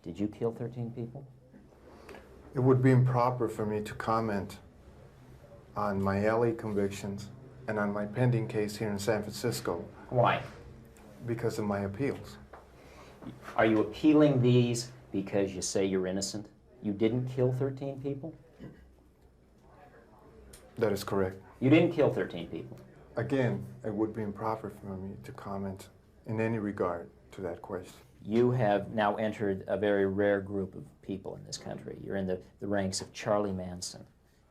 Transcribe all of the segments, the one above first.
Did you kill 13 people? It would be improper for me to comment on my LA convictions and on my pending case here in San Francisco Why? because of my appeals. Are you appealing these because you say you're innocent? You didn't kill 13 people? That is correct. You didn't kill 13 people. Again, it would be improper for me to comment in any regard to that question. You have now entered a very rare group of people in this country. You're in the ranks of Charlie Manson,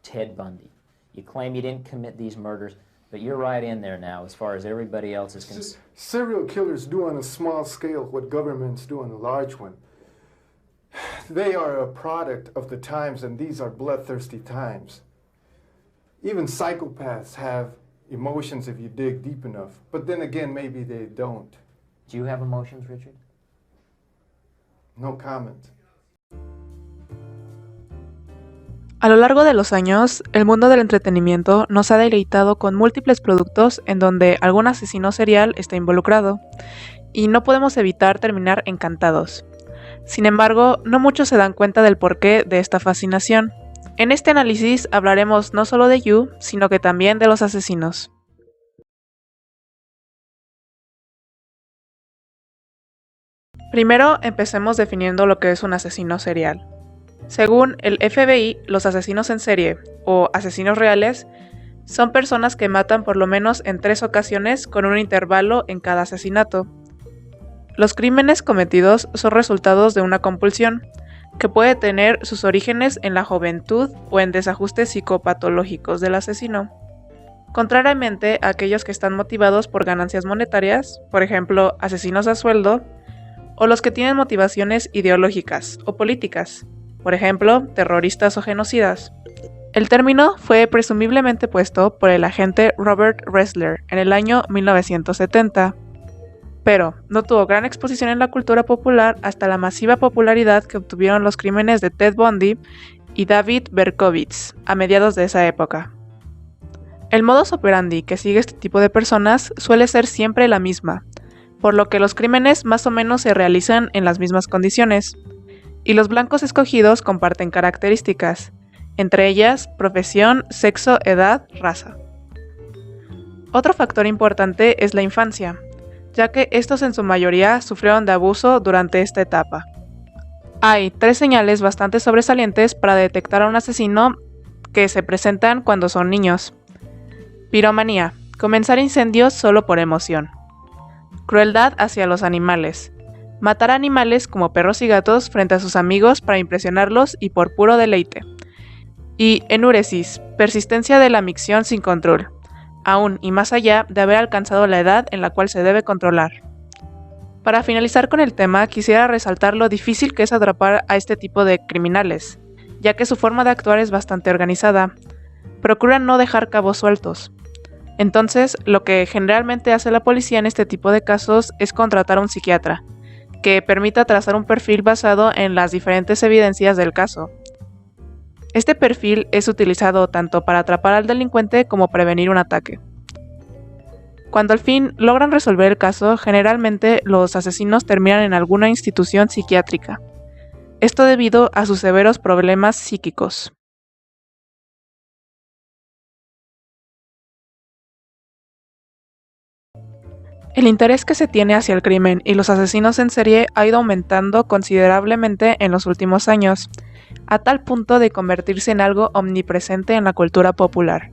Ted Bundy. You claim you didn't commit these murders, but you're right in there now as far as everybody else is concerned. Serial killers do on a small scale what governments do on a large one. They are a product of the times, and these are bloodthirsty times. Even psychopaths have emotions if you dig deep enough, but then again, maybe they don't. Do you have emotions, Richard? No comment. A lo largo de los años, el mundo del entretenimiento nos ha deleitado con múltiples productos en donde algún asesino serial está involucrado, y no podemos evitar terminar encantados. Sin embargo, no muchos se dan cuenta del porqué de esta fascinación. En este análisis hablaremos no solo de You, sino que también de los asesinos. Primero, empecemos definiendo lo que es un asesino serial. Según el FBI, los asesinos en serie, o asesinos reales, son personas que matan por lo menos en 3 ocasiones con un intervalo en cada asesinato. Los crímenes cometidos son resultados de una compulsión, que puede tener sus orígenes en la juventud o en desajustes psicopatológicos del asesino. Contrariamente a aquellos que están motivados por ganancias monetarias, por ejemplo, asesinos a sueldo, o los que tienen motivaciones ideológicas o políticas, por ejemplo, terroristas o genocidas. El término fue presumiblemente puesto por el agente Robert Ressler en el año 1970, pero no tuvo gran exposición en la cultura popular hasta la masiva popularidad que obtuvieron los crímenes de Ted Bundy y David Berkowitz a mediados de esa época. El modus operandi que sigue este tipo de personas suele ser siempre la misma, por lo que los crímenes más o menos se realizan en las mismas condiciones, y los blancos escogidos comparten características, entre ellas profesión, sexo, edad, raza. Otro factor importante es la infancia, ya que estos en su mayoría sufrieron de abuso durante esta etapa. Hay 3 señales bastante sobresalientes para detectar a un asesino que se presentan cuando son niños. Piromanía, comenzar incendios solo por emoción. Crueldad hacia los animales. Matar animales como perros y gatos frente a sus amigos para impresionarlos y por puro deleite. Y enuresis, persistencia de la micción sin control, aún y más allá de haber alcanzado la edad en la cual se debe controlar. Para finalizar con el tema, quisiera resaltar lo difícil que es atrapar a este tipo de criminales, ya que su forma de actuar es bastante organizada. Procuran no dejar cabos sueltos. Entonces, lo que generalmente hace la policía en este tipo de casos es contratar a un psiquiatra, que permita trazar un perfil basado en las diferentes evidencias del caso. Este perfil es utilizado tanto para atrapar al delincuente como prevenir un ataque. Cuando al fin logran resolver el caso, generalmente los asesinos terminan en alguna institución psiquiátrica. Esto debido a sus severos problemas psíquicos. El interés que se tiene hacia el crimen y los asesinos en serie ha ido aumentando considerablemente en los últimos años, a tal punto de convertirse en algo omnipresente en la cultura popular,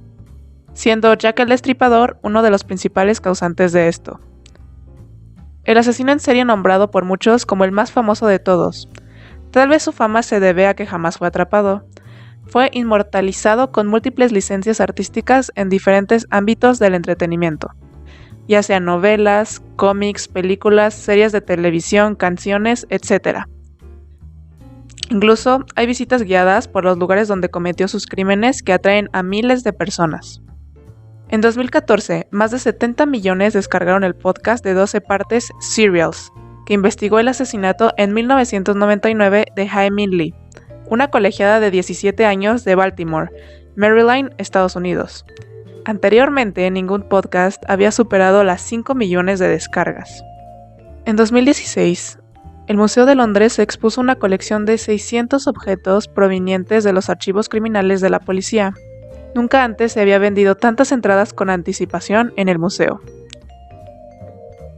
siendo Jack el Destripador uno de los principales causantes de esto. El asesino en serie nombrado por muchos como el más famoso de todos. Tal vez su fama se debe a que jamás fue atrapado. Fue inmortalizado con múltiples licencias artísticas en diferentes ámbitos del entretenimiento, ya sean novelas, cómics, películas, series de televisión, canciones, etc. Incluso hay visitas guiadas por los lugares donde cometió sus crímenes que atraen a miles de personas. En 2014, más de 70 millones descargaron el podcast de 12 partes Serials, que investigó el asesinato en 1999 de Jaime Lee, una colegiada de 17 años de Baltimore, Maryland, Estados Unidos. Anteriormente, ningún podcast había superado las 5 millones de descargas. En 2016, el Museo de Londres expuso una colección de 600 objetos provenientes de los archivos criminales de la policía. Nunca antes se había vendido tantas entradas con anticipación en el museo.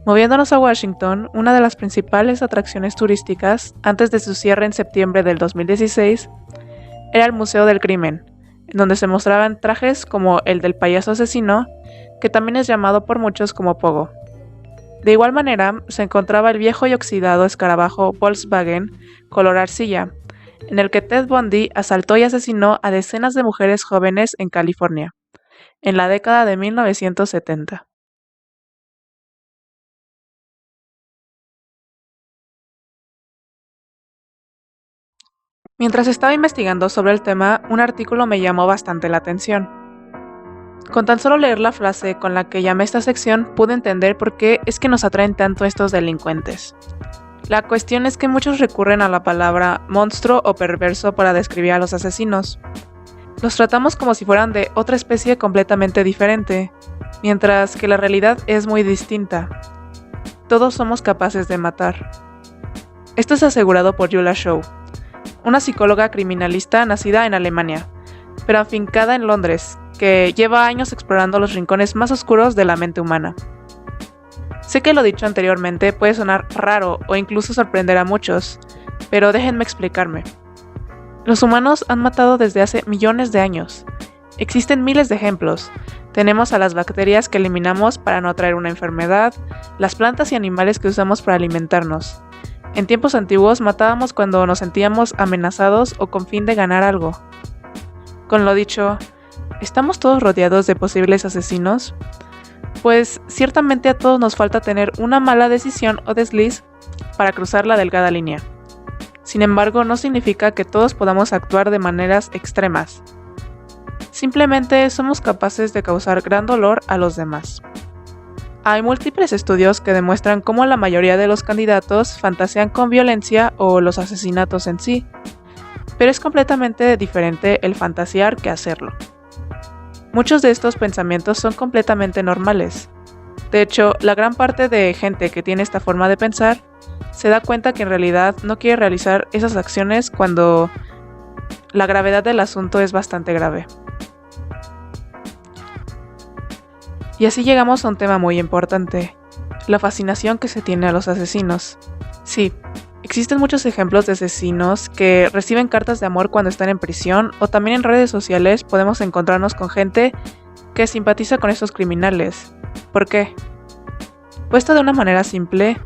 Moviéndonos a Washington, una de las principales atracciones turísticas, antes de su cierre en septiembre del 2016, era el Museo del Crimen, en donde se mostraban trajes como el del payaso asesino, que también es llamado por muchos como Pogo. De igual manera, se encontraba el viejo y oxidado escarabajo Volkswagen color arcilla, en el que Ted Bundy asaltó y asesinó a decenas de mujeres jóvenes en California, en la década de 1970. Mientras estaba investigando sobre el tema, un artículo me llamó bastante la atención. Con tan solo leer la frase con la que llamé esta sección, pude entender por qué es que nos atraen tanto estos delincuentes. La cuestión es que muchos recurren a la palabra monstruo o perverso para describir a los asesinos. Los tratamos como si fueran de otra especie completamente diferente, mientras que la realidad es muy distinta. Todos somos capaces de matar. Esto es asegurado por Julia Shaw, una psicóloga criminalista nacida en Alemania, pero afincada en Londres, que lleva años explorando los rincones más oscuros de la mente humana. Sé que lo dicho anteriormente puede sonar raro o incluso sorprender a muchos, pero déjenme explicarme. Los humanos han matado desde hace millones de años. Existen miles de ejemplos. Tenemos a las bacterias que eliminamos para no traer una enfermedad, las plantas y animales que usamos para alimentarnos. En tiempos antiguos matábamos cuando nos sentíamos amenazados o con fin de ganar algo. Con lo dicho, ¿estamos todos rodeados de posibles asesinos? Pues ciertamente a todos nos falta tener una mala decisión o desliz para cruzar la delgada línea. Sin embargo, no significa que todos podamos actuar de maneras extremas. Simplemente somos capaces de causar gran dolor a los demás. Hay múltiples estudios que demuestran cómo la mayoría de los candidatos fantasean con violencia o los asesinatos en sí, pero es completamente diferente el fantasear que hacerlo. Muchos de estos pensamientos son completamente normales. De hecho, la gran parte de gente que tiene esta forma de pensar se da cuenta que en realidad no quiere realizar esas acciones cuando la gravedad del asunto es bastante grave. Y así llegamos a un tema muy importante, la fascinación que se tiene a los asesinos. Sí, existen muchos ejemplos de asesinos que reciben cartas de amor cuando están en prisión, o también en redes sociales podemos encontrarnos con gente que simpatiza con estos criminales. ¿Por qué? Puesto de una manera simple,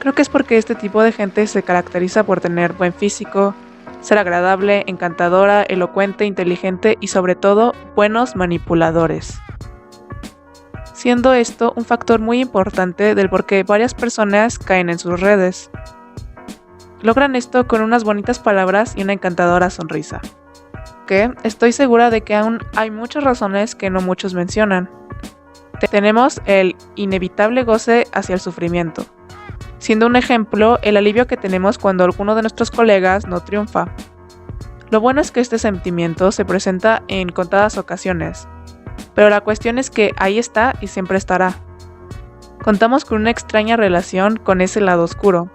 creo que es porque este tipo de gente se caracteriza por tener buen físico, ser agradable, encantadora, elocuente, inteligente y sobre todo, buenos manipuladores. Siendo esto un factor muy importante del por qué varias personas caen en sus redes. Logran esto con unas bonitas palabras y una encantadora sonrisa. Que estoy segura de que aún hay muchas razones que no muchos mencionan. Tenemos el inevitable goce hacia el sufrimiento, siendo un ejemplo el alivio que tenemos cuando alguno de nuestros colegas no triunfa. Lo bueno es que este sentimiento se presenta en contadas ocasiones, pero la cuestión es que ahí está y siempre estará. Contamos con una extraña relación con ese lado oscuro.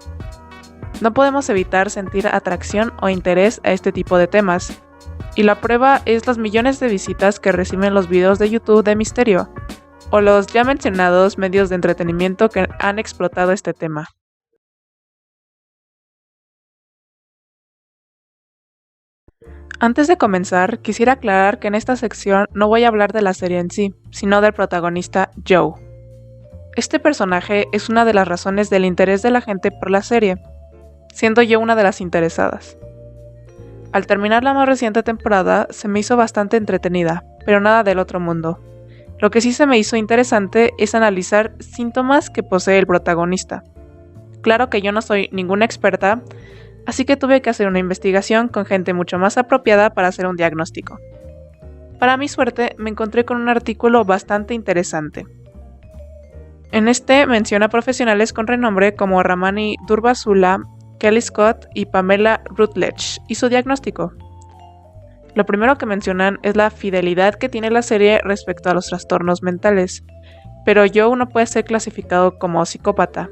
No podemos evitar sentir atracción o interés a este tipo de temas, y la prueba es las millones de visitas que reciben los videos de YouTube de misterio, o los ya mencionados medios de entretenimiento que han explotado este tema. Antes de comenzar, quisiera aclarar que en esta sección no voy a hablar de la serie en sí, sino del protagonista Joe. Este personaje es una de las razones del interés de la gente por la serie, siendo yo una de las interesadas. Al terminar la más reciente temporada, se me hizo bastante entretenida, pero nada del otro mundo. Lo que sí se me hizo interesante es analizar síntomas que posee el protagonista. Claro que yo no soy ninguna experta, así que tuve que hacer una investigación con gente mucho más apropiada para hacer un diagnóstico. Para mi suerte, me encontré con un artículo bastante interesante. En este menciona profesionales con renombre como Ramani Durvasula, Kelly Scott y Pamela Rutledge y su diagnóstico. Lo primero que mencionan es la fidelidad que tiene la serie respecto a los trastornos mentales, pero Joe no puede ser clasificado como psicópata,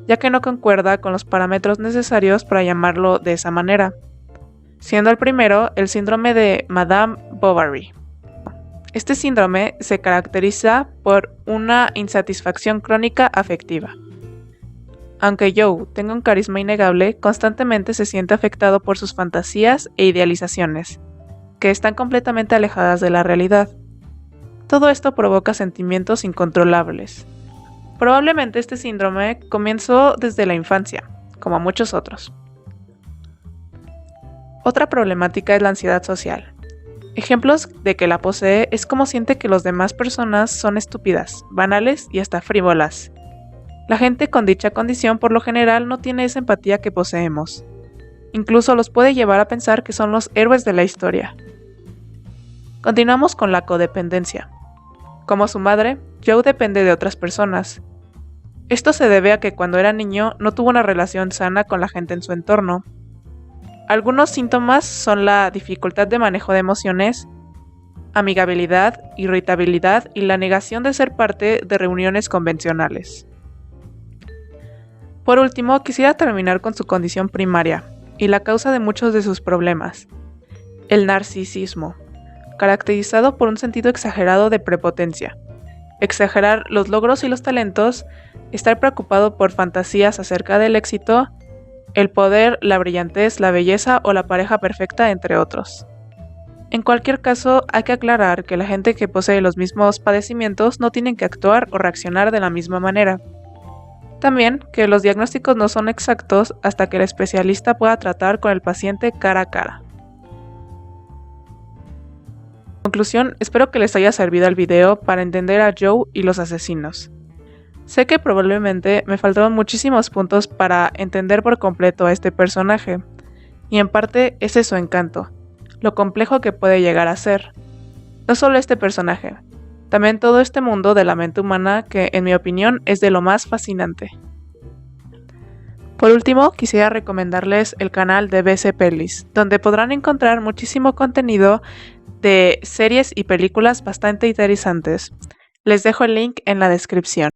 ya que no concuerda con los parámetros necesarios para llamarlo de esa manera, siendo el primero el síndrome de Madame Bovary. Este síndrome se caracteriza por una insatisfacción crónica afectiva. Aunque Joe tenga un carisma innegable, constantemente se siente afectado por sus fantasías e idealizaciones, que están completamente alejadas de la realidad. Todo esto provoca sentimientos incontrolables. Probablemente este síndrome comenzó desde la infancia, como muchos otros. Otra problemática es la ansiedad social. Ejemplos de que la posee es cómo siente que las demás personas son estúpidas, banales y hasta frívolas. La gente con dicha condición por lo general no tiene esa empatía que poseemos. Incluso los puede llevar a pensar que son los héroes de la historia. Continuamos con la codependencia. Como su madre, Joe depende de otras personas. Esto se debe a que cuando era niño no tuvo una relación sana con la gente en su entorno. Algunos síntomas son la dificultad de manejo de emociones, amigabilidad, irritabilidad y la negación de ser parte de reuniones convencionales. Por último, quisiera terminar con su condición primaria y la causa de muchos de sus problemas, el narcisismo, caracterizado por un sentido exagerado de prepotencia, exagerar los logros y los talentos, estar preocupado por fantasías acerca del éxito, el poder, la brillantez, la belleza o la pareja perfecta, entre otros. En cualquier caso, hay que aclarar que la gente que posee los mismos padecimientos no tienen que actuar o reaccionar de la misma manera. También que los diagnósticos no son exactos hasta que el especialista pueda tratar con el paciente cara a cara. En conclusión, espero que les haya servido el video para entender a Joe y los asesinos. Sé que probablemente me faltaron muchísimos puntos para entender por completo a este personaje, y en parte ese es su encanto, lo complejo que puede llegar a ser. No solo este personaje, también todo este mundo de la mente humana que, en mi opinión, es de lo más fascinante. Por último, quisiera recomendarles el canal de BC Pelis, donde podrán encontrar muchísimo contenido de series y películas bastante interesantes. Les dejo el link en la descripción.